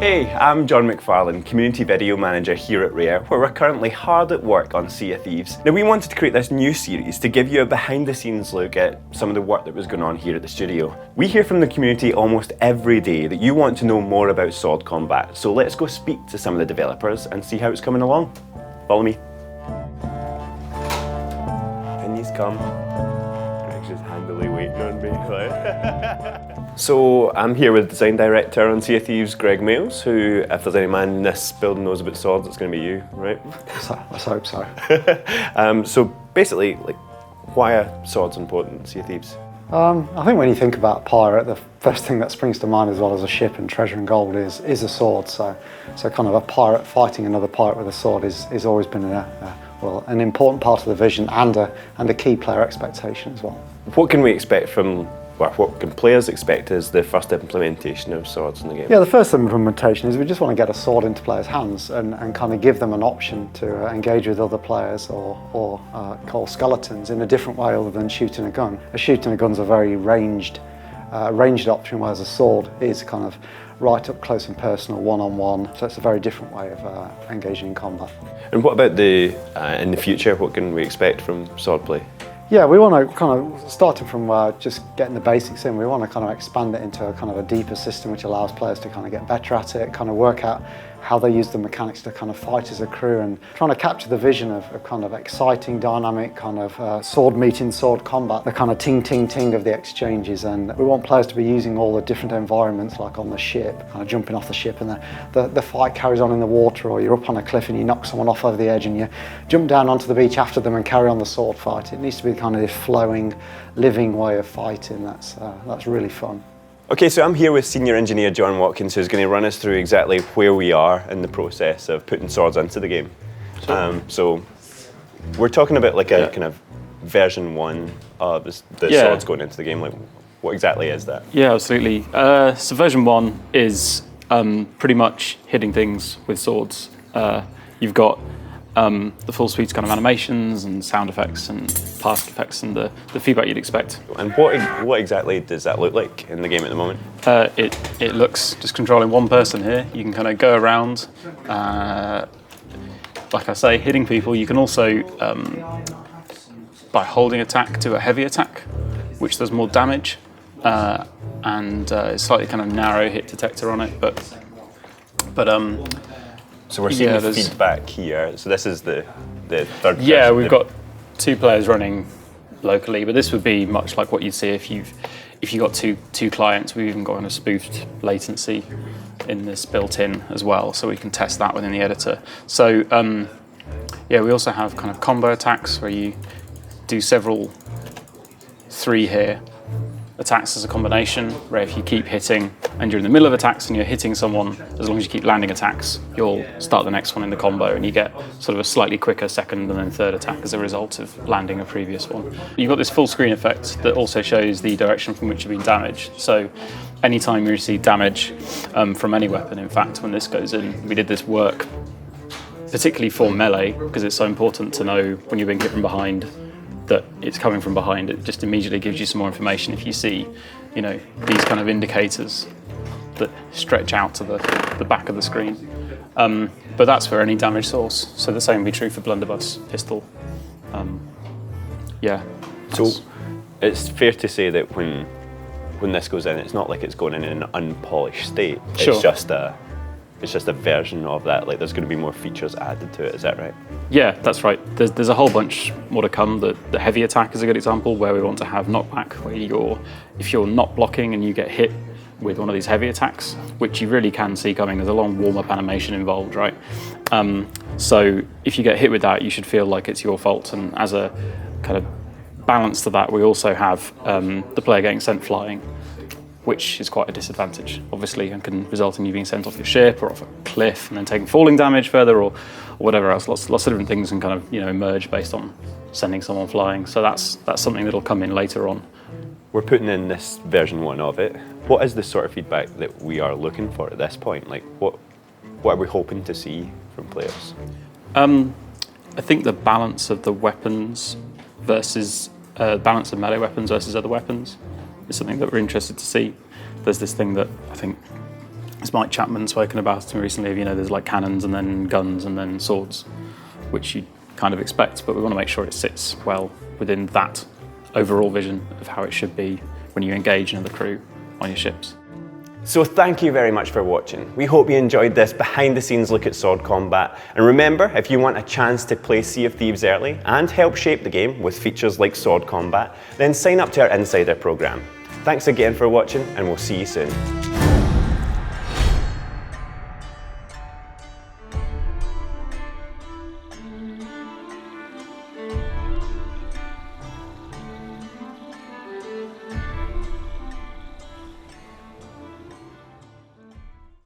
Hey, I'm John McFarlane, Community Video Manager here at Rare, where we're currently hard at work on Sea of Thieves. Now, we wanted to create this new series to give you a behind-the-scenes look at some of the work that was going on here at the studio. We hear from the community almost every day that you want to know more about sword combat, so let's go speak to some of the developers and see how it's coming along. Follow me. And he's come. Greg's just handily waiting on me. So I'm here with Design Director on Sea of Thieves, Greg Males, who, if there's any man in this building knows about swords, it's going to be you, right? Let's hope so. So basically, why are swords important in Sea of Thieves? I think when you think about pirate, the first thing that springs to mind, as well as a ship and treasure and gold, is a sword. So kind of a pirate fighting another pirate with a sword is always been an important part of the vision and a key player expectation as well. What can we expect from? Well, what can players expect as the first implementation of swords in the game? Yeah, the first implementation is we just want to get a sword into players' hands and kind of give them an option to engage with other players or call skeletons in a different way other than shooting a gun. A shooting a gun's a very ranged option, whereas a sword is kind of right up close and personal, one-on-one. So it's a very different way of engaging in combat. And what about in the future? What can we expect from swordplay? Yeah, we want to kind of, starting from just getting the basics in, we want to kind of expand it into a kind of a deeper system which allows players to kind of get better at it, kind of work out how they use the mechanics to kind of fight as a crew, and trying to capture the vision of kind of exciting, dynamic kind of sword meeting sword combat, the kind of ting of the exchanges. And we want players to be using all the different environments, like on the ship, kind of jumping off the ship, and the fight carries on in the water, or you're up on a cliff and you knock someone off over the edge and you jump down onto the beach after them and carry on the sword fight. It needs to be kind of this flowing, living way of fighting that's really fun. Okay, so I'm here with Senior Engineer John Watkins, who's going to run us through exactly where we are in the process of putting swords into the game. Sure. So we're talking about like a kind of version 1 of the swords going into the game. Like, what exactly is that? Yeah, absolutely. So version 1 is pretty much hitting things with swords. You've got the full suite kind of animations and sound effects and particle effects and the feedback you'd expect. And what exactly does that look like in the game at the moment? It looks just controlling one person here. You can kind of go around, like I say, hitting people. You can also, by holding attack, do a heavy attack, which does more damage, and it's slightly kind of narrow hit detector on it, but so we're seeing the feedback here. So this is the third. Yeah, we've got 2 players running locally, but this would be much like what you'd see if you got two clients. We've even got a spoofed latency in this built in as well, so we can test that within the editor. So yeah, we also have kind of combo attacks where you do several 3 here attacks as a combination, where if you keep hitting and you're in the middle of attacks and you're hitting someone, as long as you keep landing attacks, you'll start the next one in the combo and you get sort of a slightly quicker second and then third attack as a result of landing a previous one. You've got this full screen effect that also shows the direction from which you've been damaged. So anytime you receive damage from any weapon, in fact, when this goes in, we did this work particularly for melee, because it's so important to know when you're being hit from behind that it's coming from behind. It just immediately gives you some more information if you see, these kind of indicators that stretch out to the back of the screen. But that's for any damage source. So the same would be true for blunderbuss, pistol. Yeah. So it's fair to say that when this goes in, it's not like it's going in an unpolished state. Sure. It's just a version of that. Like, there's going to be more features added to it. Is that right? Yeah, that's right. There's a whole bunch more to come. The heavy attack is a good example, where we want to have knockback, where if you're not blocking and you get hit with one of these heavy attacks, which you really can see coming, there's a long warm-up animation involved, right? So if you get hit with that, you should feel like it's your fault. And as a kind of balance to that, we also have the player getting sent flying, which is quite a disadvantage, obviously, and can result in you being sent off your ship or off a cliff and then taking falling damage further or whatever else. Lots of different things can kind of emerge based on sending someone flying. So that's something that'll come in later on. We're putting in this version 1 of it. What is the sort of feedback that we are looking for at this point? Like, what are we hoping to see from players? I think the balance of the weapons versus balance of melee weapons versus other weapons is something that we're interested to see. There's this thing that I think as Mike Chapman spoken about to me recently, there's like cannons and then guns and then swords, which you kind of expect, but we want to make sure it sits well within that overall vision of how it should be when you engage another crew on your ships. So thank you very much for watching. We hope you enjoyed this behind the scenes look at sword combat. And remember, if you want a chance to play Sea of Thieves early and help shape the game with features like sword combat, then sign up to our Insider program. Thanks again for watching, and we'll see you soon.